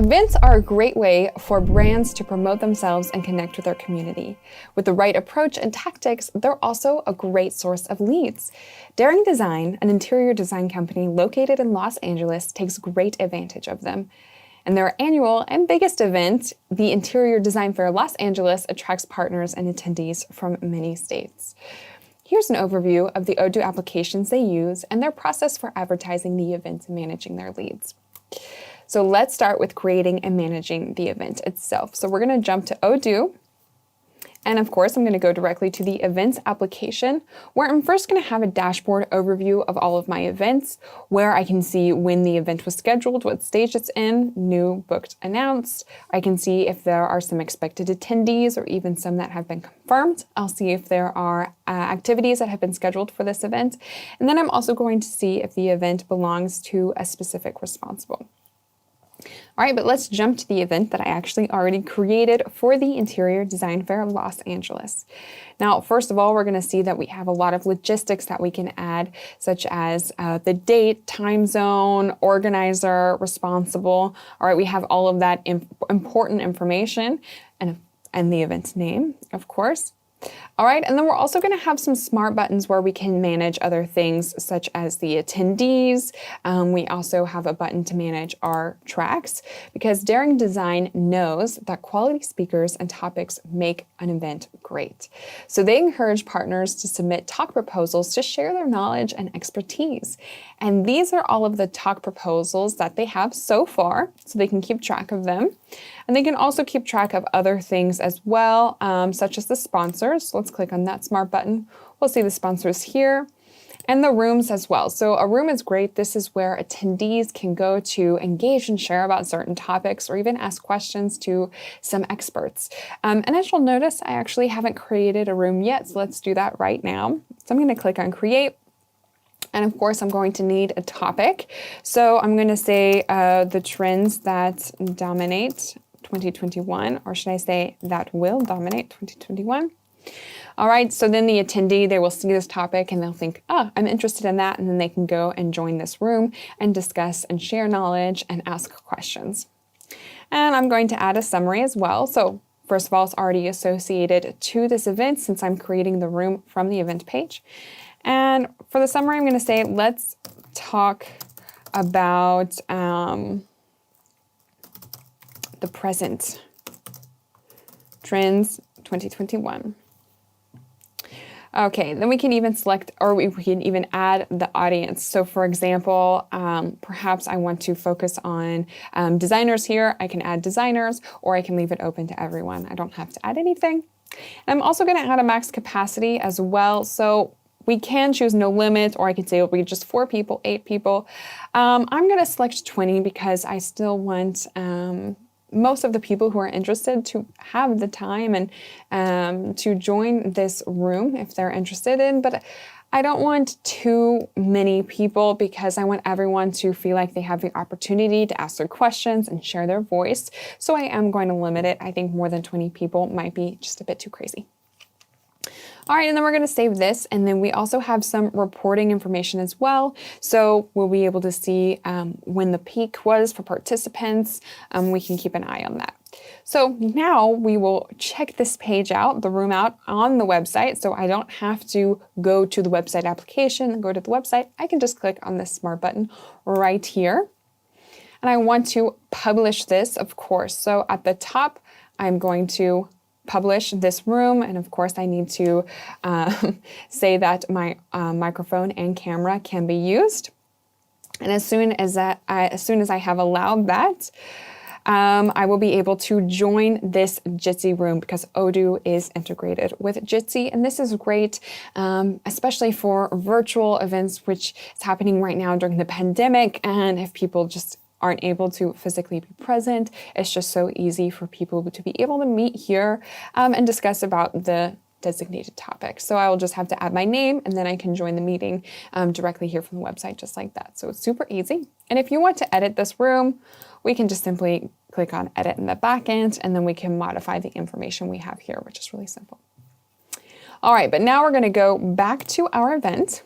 Events are a great way for brands to promote themselves and connect with their community. With the right approach and tactics, they're also a great source of leads. Daring Design, an interior design company located in Los Angeles, takes great advantage of them. And their annual and biggest event, the Interior Design Fair Los Angeles, attracts partners and attendees from many states. Here's an overview of the Odoo applications they use and their process for advertising the events and managing their leads. So let's start with creating and managing the event itself. So we're going to jump to Odoo. And of course, I'm going to go directly to the events application, where I'm first going to have a dashboard overview of all of my events, where I can see when the event was scheduled, what stage it's in, new, booked, announced. I can see if there are some expected attendees or even some that have been confirmed. I'll see if there are activities that have been scheduled for this event. And then I'm also going to see if the event belongs to a specific responsible. All right, but let's jump to the event that I actually already created for the Interior Design Fair Los Angeles. Now, first of all, we're going to see that we have a lot of logistics that we can add, such as the date, time zone, organizer, responsible. All right, we have all of that important information and the event's name, of course. All right, and then we're also going to have some smart buttons where we can manage other things such as the attendees. We also have a button to manage our tracks because Daring Design knows that quality speakers and topics make an event great. So they encourage partners to submit talk proposals to share their knowledge and expertise. And these are all of the talk proposals that they have so far, so they can keep track of them. And they can also keep track of other things as well, such as the sponsors. Let's click on that smart button. We'll see the sponsors here and the rooms as well. So a room is great. This is where attendees can go to engage and share about certain topics or even ask questions to some experts. And as you'll notice, I actually haven't created a room yet, so let's do that right now. So I'm going to click on Create. And of course, I'm going to need a topic. So I'm going to say the trends that dominate 2021, or should I say that will dominate 2021. All right, so then the attendee, they will see this topic and they'll think, oh, I'm interested in that. And then they can go and join this room and discuss and share knowledge and ask questions. And I'm going to add a summary as well. So first of all, it's already associated to this event since I'm creating the room from the event page. And for the summary, I'm going to say, let's talk about the present trends 2021. Okay, then we can even select, or we can even add the audience. So for example, perhaps I want to focus on designers here. I can add designers, or I can leave it open to everyone. I don't have to add anything. I'm also going to add a max capacity as well. So we can choose no limit, or I could say it'll be just 4 people, 8 people. I'm going to select 20 because I still want most of the people who are interested to have the time and to join this room if they're interested in. But I don't want too many people because I want everyone to feel like they have the opportunity to ask their questions and share their voice. So I am going to limit it. I think more than 20 people might be just a bit too crazy. All right, and then we're going to save this, and then we also have some reporting information as well. So we'll be able to see when the peak was for participants. We can keep an eye on that. So now we will check this page out, the room out on the website. So I don't have to go to the website application and go to the website. I can just click on this smart button right here. And I want to publish this, of course. So at the top, I'm going to publish this room, and of course I need to say that my microphone and camera can be used. And as soon as I have allowed that, I will be able to join this Jitsi room because Odoo is integrated with Jitsi, and this is great, especially for virtual events, which is happening right now during the pandemic. And if people just aren't able to physically be present, it's just so easy for people to be able to meet here and discuss about the designated topic. So I will just have to add my name and then I can join the meeting directly here from the website, just like that. So it's super easy. And if you want to edit this room, we can just simply click on edit in the back end, and then we can modify the information we have here, which is really simple. All right, but now we're going to go back to our event.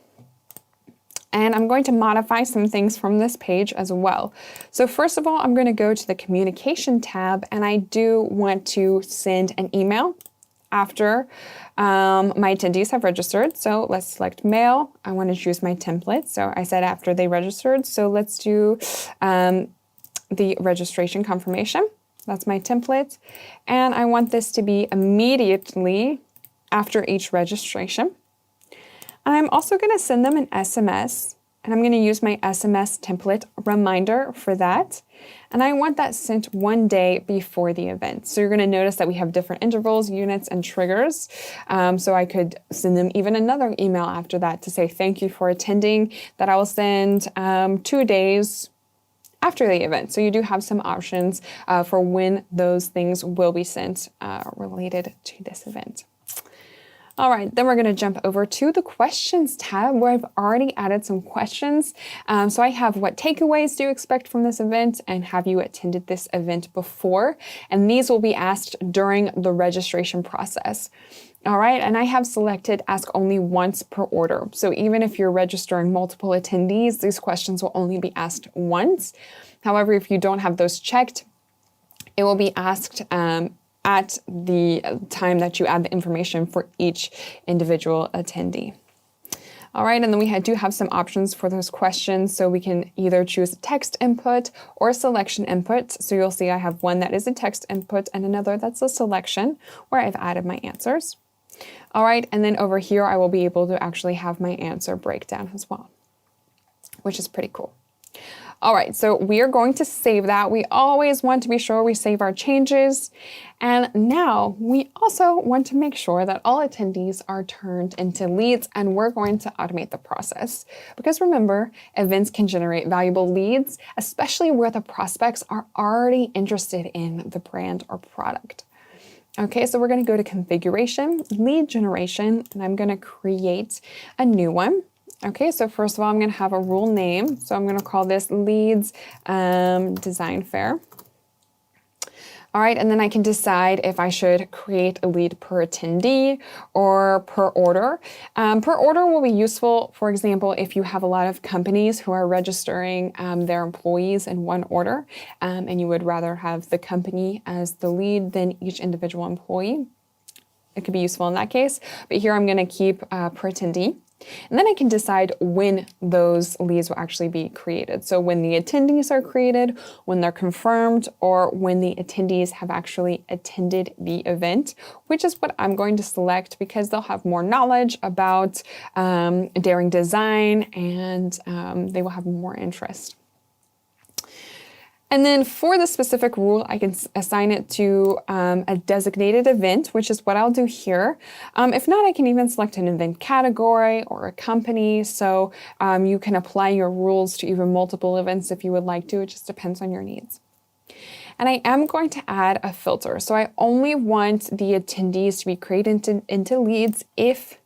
And I'm going to modify some things from this page as well. So first of all, I'm going to go to the communication tab, and I do want to send an email after my attendees have registered. So let's select mail. I want to choose my template. So I said after they registered. So let's do the registration confirmation. That's my template. And I want this to be immediately after each registration. And I'm also going to send them an SMS, and I'm going to use my SMS template reminder for that. And I want that sent 1 day before the event. So you're going to notice that we have different intervals, units, and triggers. So I could send them even another email after that to say thank you for attending, that I will send 2 days after the event. So you do have some options for when those things will be sent related to this event. All right, then we're going to jump over to the questions tab, where I've already added some questions. So I have what takeaways do you expect from this event, and have you attended this event before? And these will be asked during the registration process. All right, and I have selected ask only once per order. So even if you're registering multiple attendees, these questions will only be asked once. However, if you don't have those checked, it will be asked at the time that you add the information for each individual attendee. All right, and then we do have some options for those questions. So we can either choose text input or selection input. So you'll see I have one that is a text input and another that's a selection, where I've added my answers. All right, and then over here, I will be able to actually have my answer breakdown as well, which is pretty cool. All right, so we are going to save that. We always want to be sure we save our changes. And now we also want to make sure that all attendees are turned into leads, and we're going to automate the process. Because remember, events can generate valuable leads, especially where the prospects are already interested in the brand or product. Okay, so we're going to go to configuration, lead generation, and I'm going to create a new one. Okay, so first of all, I'm going to have a rule name. So I'm going to call this Leads Design Fair. All right, and then I can decide if I should create a lead per attendee or per order. Per order will be useful, for example, if you have a lot of companies who are registering their employees in one order, and you would rather have the company as the lead than each individual employee. It could be useful in that case, but here I'm going to keep per attendee. And then I can decide when those leads will actually be created. So when the attendees are created, when they're confirmed, or when the attendees have actually attended the event, which is what I'm going to select because they'll have more knowledge about daring design, and they will have more interest. And then for the specific rule, I can assign it to a designated event, which is what I'll do here. If not, I can even select an event category or a company. So you can apply your rules to even multiple events if you would like to. It just depends on your needs. And I am going to add a filter. So I only want the attendees to be created into leads if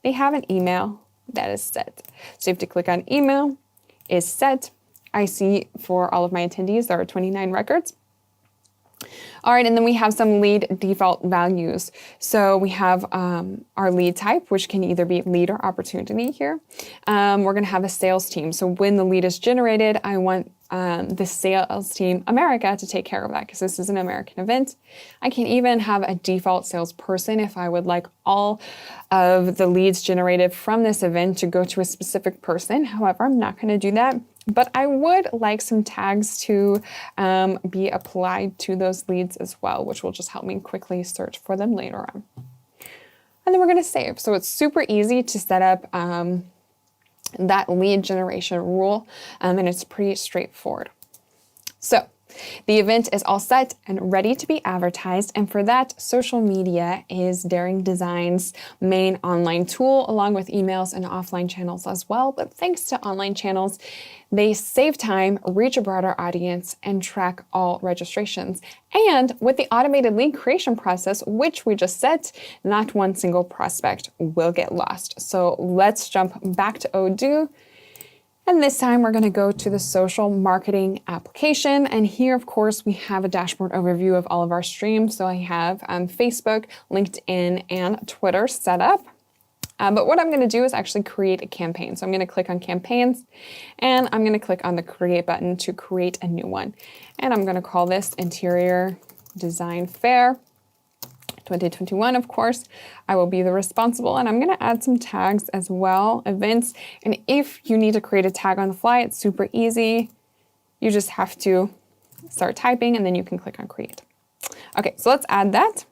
they have an email that is set. So you have to click on email, is set. I see for all of my attendees, there are 29 records. All right, and then we have some lead default values. So we have our lead type, which can either be lead or opportunity here. We're going to have a sales team. So when the lead is generated, I want the sales team America to take care of that because this is an American event. I can even have a default salesperson if I would like all of the leads generated from this event to go to a specific person. However, I'm not going to do that. But I would like some tags to be applied to those leads as well, which will just help me quickly search for them later on. And then we're going to save. So it's super easy to set up that lead generation rule, and it's pretty straightforward. So the event is all set and ready to be advertised, and for that, social media is Daring Design's main online tool, along with emails and offline channels as well. But thanks to online channels, they save time, reach a broader audience, and track all registrations. And with the automated lead creation process, which we just set, not one single prospect will get lost. So let's jump back to Odoo. And this time we're going to go to the social marketing application. And here, of course, we have a dashboard overview of all of our streams. So I have Facebook, LinkedIn, and Twitter set up. But what I'm going to do is actually create a campaign. So I'm going to click on campaigns and I'm going to click on the create button to create a new one. And I'm going to call this Interior Design Fair 2021, of course. I will be the responsible, and I'm going to add some tags as well, events. And if you need to create a tag on the fly, it's super easy. You just have to start typing and then you can click on create. Okay, so let's add that.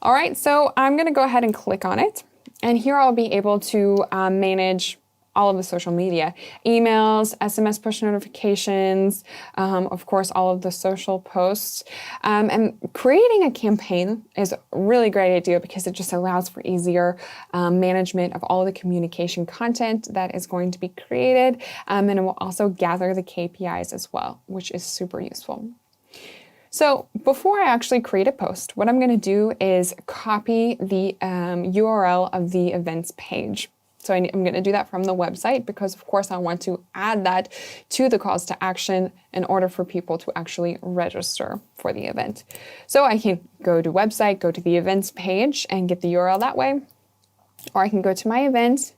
All right, so I'm going to go ahead and click on it. And here I'll be able to manage all of the social media, emails, SMS push notifications, of course, all of the social posts. And creating a campaign is a really great idea because it just allows for easier management of all of the communication content that is going to be created. And it will also gather the KPIs as well, which is super useful. So before I actually create a post, what I'm going to do is copy the URL of the events page. So I'm going to do that from the website because, of course, I want to add that to the calls to action in order for people to actually register for the event. So I can go to website, go to the events page and get the URL that way. Or I can go to my event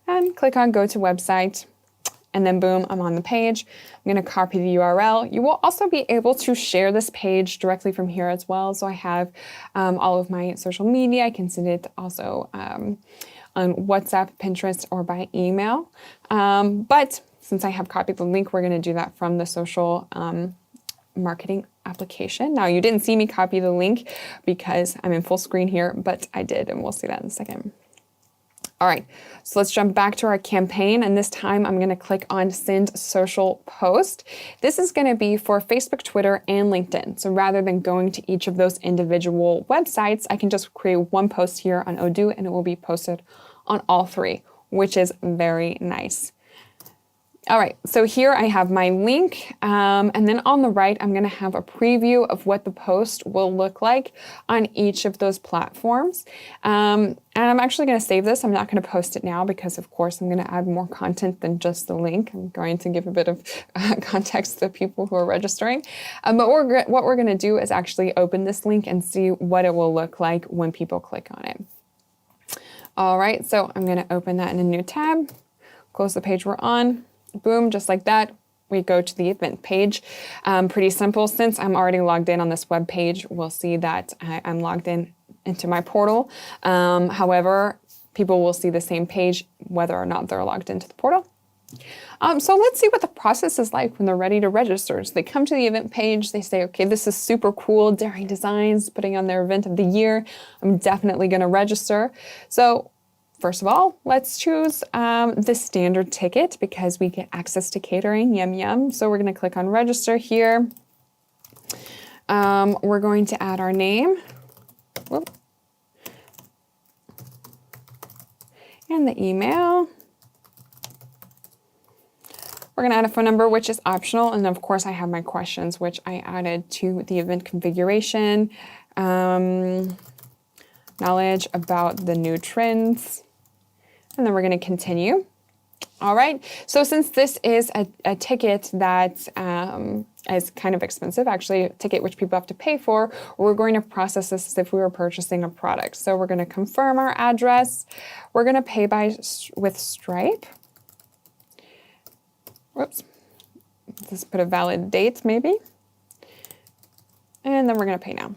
and click on go to website. And then boom, I'm on the page. I'm going to copy the URL. You will also be able to share this page directly from here as well. So I have all of my social media. I can send it also on WhatsApp, Pinterest, or by email. But since I have copied the link, we're going to do that from the social marketing application. Now, you didn't see me copy the link because I'm in full screen here, but I did, and we'll see that in a second. All right, so let's jump back to our campaign, and this time I'm going to click on Send Social Post. This is going to be for Facebook, Twitter, and LinkedIn. So rather than going to each of those individual websites, I can just create one post here on Odoo, and it will be posted on all three, which is very nice. All right, so here I have my link, and then on the right, I'm going to have a preview of what the post will look like on each of those platforms. And I'm actually going to save this. I'm not going to post it now because, of course, I'm going to add more content than just the link. I'm going to give a bit of context to the people who are registering. But what we're going to do is actually open this link and see what it will look like when people click on it. All right, so I'm going to open that in a new tab, close the page we're on. Boom, just like that, we go to the event page. Pretty simple. Since I'm already logged in on this web page, we'll see that I'm logged in into my portal. However, people will see the same page whether or not they're logged into the portal. So let's see what the process is like when they're ready to register. So they come to the event page, they say, okay, this is super cool, Daring Designs, putting on their event of the year. I'm definitely going to register. So first of all, let's choose the standard ticket because we get access to catering, yum yum. So we're going to click on register here. We're going to add our name. Whoop. And the email. We're going to add a phone number, which is optional. And of course, I have my questions, which I added to the event configuration, knowledge about the new trends. And then we're going to continue. All right. So since this is a ticket that is kind of expensive, actually a ticket which people have to pay for, we're going to process this as if we were purchasing a product. So we're going to confirm our address. We're going to pay with Stripe. Whoops. Let's put a valid date maybe. And then we're going to pay now.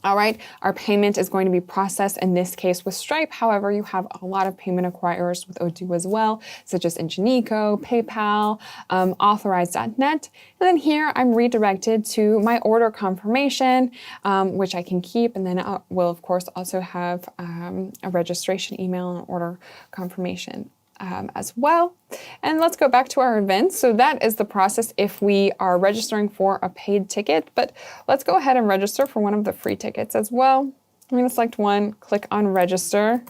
All right, our payment is going to be processed in this case with Stripe. However, you have a lot of payment acquirers with Odoo as well, such as Ingenico, PayPal, Authorize.net. And then here I'm redirected to my order confirmation, which I can keep. And then I will, of course, also have a registration email and order confirmation as well. And let's go back to our events. So that is the process if we are registering for a paid ticket, but let's go ahead and register for one of the free tickets as well. I'm going to select one, click on register.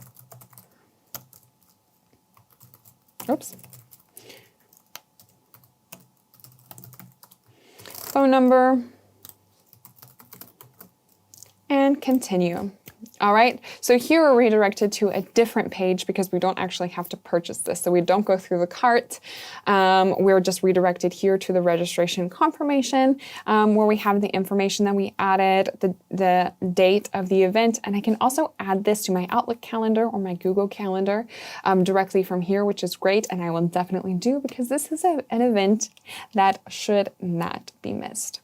Oops. Phone number and continue. All right, so here we're redirected to a different page because we don't actually have to purchase this. So we don't go through the cart. We're just redirected here to the registration confirmation where we have the information that we added, the date of the event, and I can also add this to my Outlook calendar or my Google calendar directly from here, which is great, and I will definitely do because this is an event that should not be missed.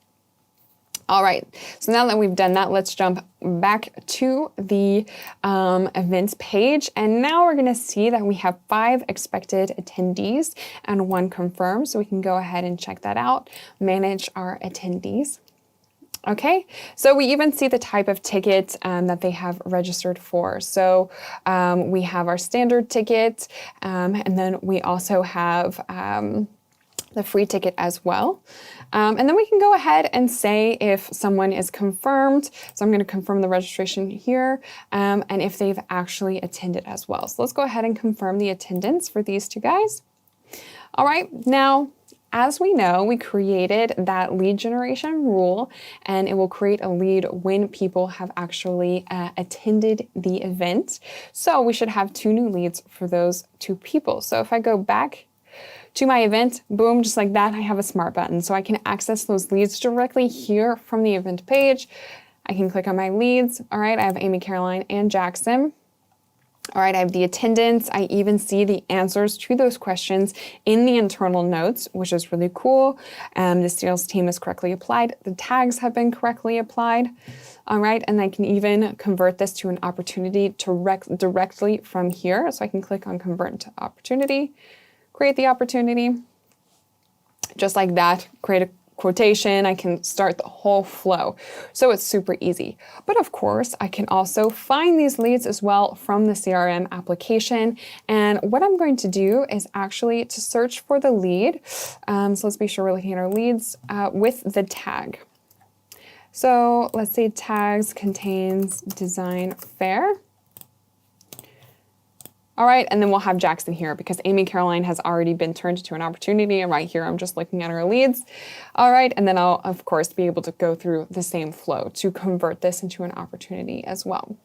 All right, so now that we've done that, let's jump back to the events page. And now we're gonna see that we have 5 expected attendees and 1 confirmed. So we can go ahead and check that out, manage our attendees. Okay, so we even see the type of ticket that they have registered for. So we have our standard ticket, and then we also have the free ticket as well. And then we can go ahead and say if someone is confirmed. So I'm going to confirm the registration here, and if they've actually attended as well. So let's go ahead and confirm the attendance for these 2 guys. All right, now, as we know, we created that lead generation rule, and it will create a lead when people have actually attended the event. So we should have 2 new leads for those 2 people. So if I go back to my event, boom, just like that, I have a smart button. So I can access those leads directly here from the event page. I can click on my leads. All right, I have Amy, Caroline, and Jackson. All right, I have the attendance. I even see the answers to those questions in the internal notes, which is really cool. The sales team is correctly applied. The tags have been correctly applied. All right, and I can even convert this to an opportunity directly from here. So I can click on convert to opportunity, create the opportunity, just like that, create a quotation. I can start the whole flow. So it's super easy. But of course, I can also find these leads as well from the CRM application. And what I'm going to do is actually to search for the lead. So let's be sure we're looking at our leads with the tag. So let's say tags contains design fair. All right, and then we'll have Jackson here because Amy Caroline has already been turned into an opportunity, and right here I'm just looking at our leads. All right, and then I'll, of course, be able to go through the same flow to convert this into an opportunity as well.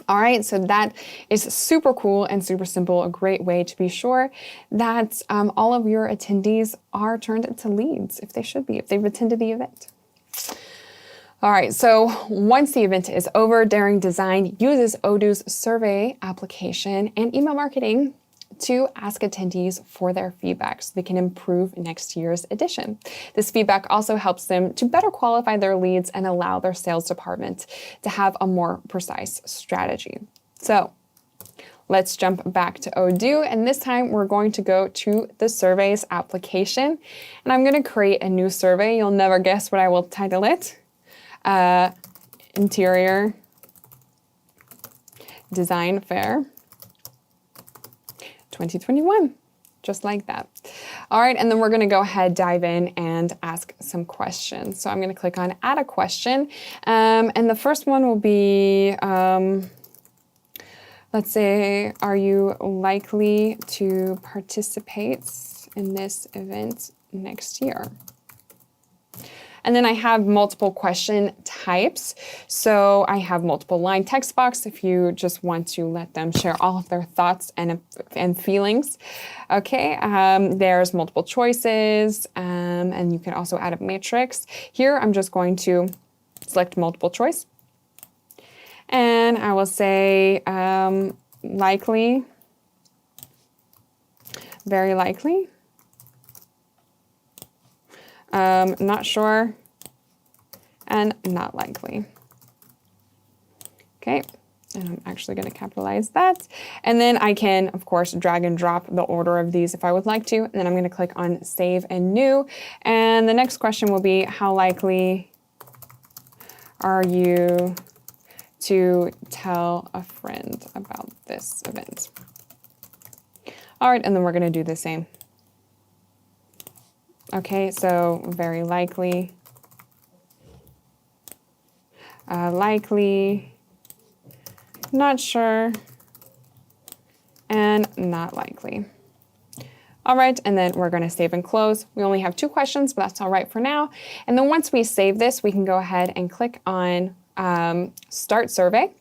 All right, so that is super cool and super simple, a great way to be sure that all of your attendees are turned into leads, if they should be, if they've attended the event. All right, so once the event is over, Daring Design uses Odoo's survey application and email marketing to ask attendees for their feedback so they can improve next year's edition. This feedback also helps them to better qualify their leads and allow their sales department to have a more precise strategy. So let's jump back to Odoo, and this time we're going to go to the surveys application, and I'm going to create a new survey. You'll never guess what I will title it. Interior Design Fair 2021, just like that. All right, and then we're gonna go ahead, dive in, and ask some questions. So I'm gonna click on add a question, and the first one will be, let's say, are you likely to participate in this event next year? And then I have multiple question types. So I have multiple line text box if you just want to let them share all of their thoughts and feelings. Okay, there's multiple choices, and you can also add a matrix. Here I'm just going to select multiple choice. And I will say likely, very likely. Not sure, and not likely. Okay, and I'm actually going to capitalize that. And then I can, of course, drag and drop the order of these if I would like to. And then I'm going to click on Save and New. And the next question will be, how likely are you to tell a friend about this event? All right, and then we're going to do the same. Okay, so very likely, likely, not sure, and not likely. All right, and then we're going to save and close. We only have 2 questions, but that's all right for now. And then once we save this, we can go ahead and click on Start Survey.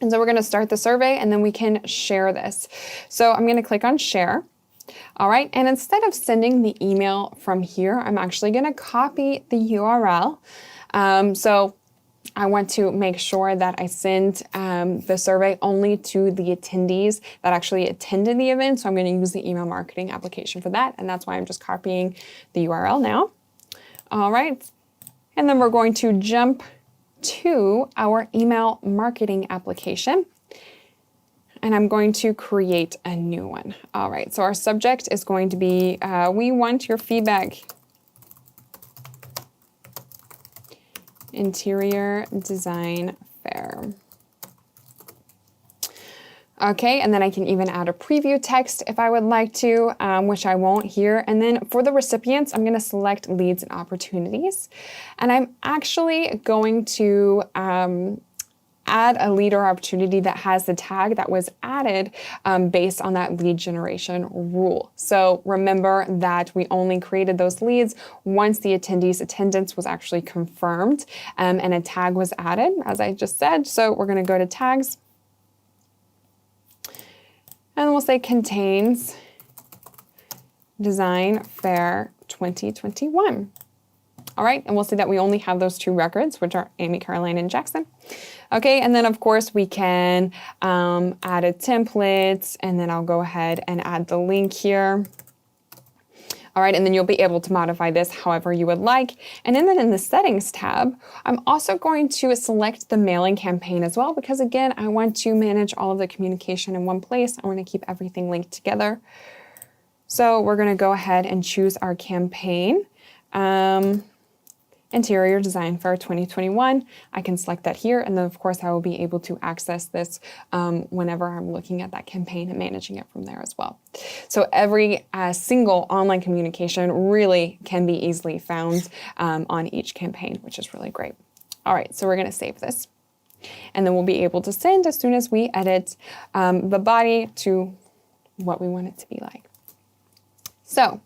And so we're going to start the survey and then we can share this. So I'm going to click on share. All right, and instead of sending the email from here, I'm actually going to copy the URL. So I want to make sure that I send the survey only to the attendees that actually attended the event. So I'm going to use the email marketing application for that. And that's why I'm just copying the URL now. All right, and then we're going to jump to our email marketing application. And I'm going to create a new one. All right, so our subject is going to be, we want your feedback. Interior Design Fair. Okay, and then I can even add a preview text if I would like to, which I won't here. And then for the recipients, I'm going to select leads and opportunities. And I'm actually going to add a lead or opportunity that has the tag that was added based on that lead generation rule. So remember that we only created those leads once the attendee's attendance was actually confirmed and a tag was added, as I just said. So we're going to go to tags and we'll say contains Design Fair 2021. All right, and we'll see that we only have those two records, which are Amy, Caroline, and Jackson. Okay, and then of course we can add a template, and then I'll go ahead and add the link here. All right, and then you'll be able to modify this however you would like. And then in the settings tab, I'm also going to select the mailing campaign as well, because again, I want to manage all of the communication in one place. I want to keep everything linked together. So we're going to go ahead and choose our campaign. Interior Design Fair 2021. I can select that here, and then of course I will be able to access this whenever I'm looking at that campaign and managing it from there as well. So every single online communication really can be easily found on each campaign, which is really great. All right, so we're going to save this, and then we'll be able to send as soon as we edit the body to what we want it to be like. So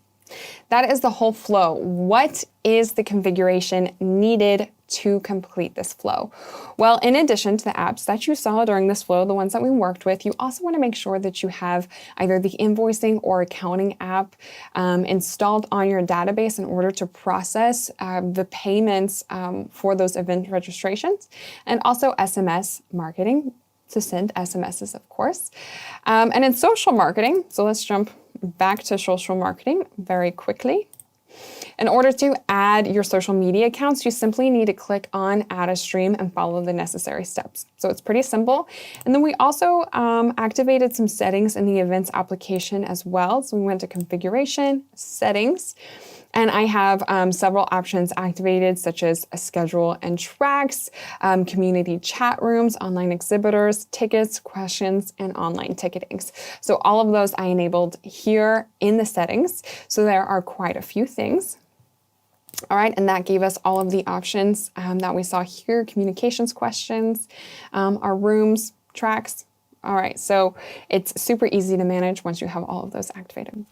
that is the whole flow. What is the configuration needed to complete this flow? Well, in addition to the apps that you saw during this flow, the ones that we worked with, you also want to make sure that you have either the invoicing or accounting app installed on your database in order to process the payments for those event registrations, and also SMS marketing to send SMSs, of course. And in social marketing, so let's jump back to social marketing very quickly. In order to add your social media accounts, you simply need to click on Add a Stream and follow the necessary steps. So it's pretty simple. And then we also activated some settings in the events application as well. So we went to Configuration, Settings, and I have several options activated, such as a schedule and tracks, community chat rooms, online exhibitors, tickets, questions, and online ticketings. So all of those I enabled here in the settings. So there are quite a few things. All right, and that gave us all of the options that we saw here, communications questions, our rooms, tracks. All right, so it's super easy to manage once you have all of those activated.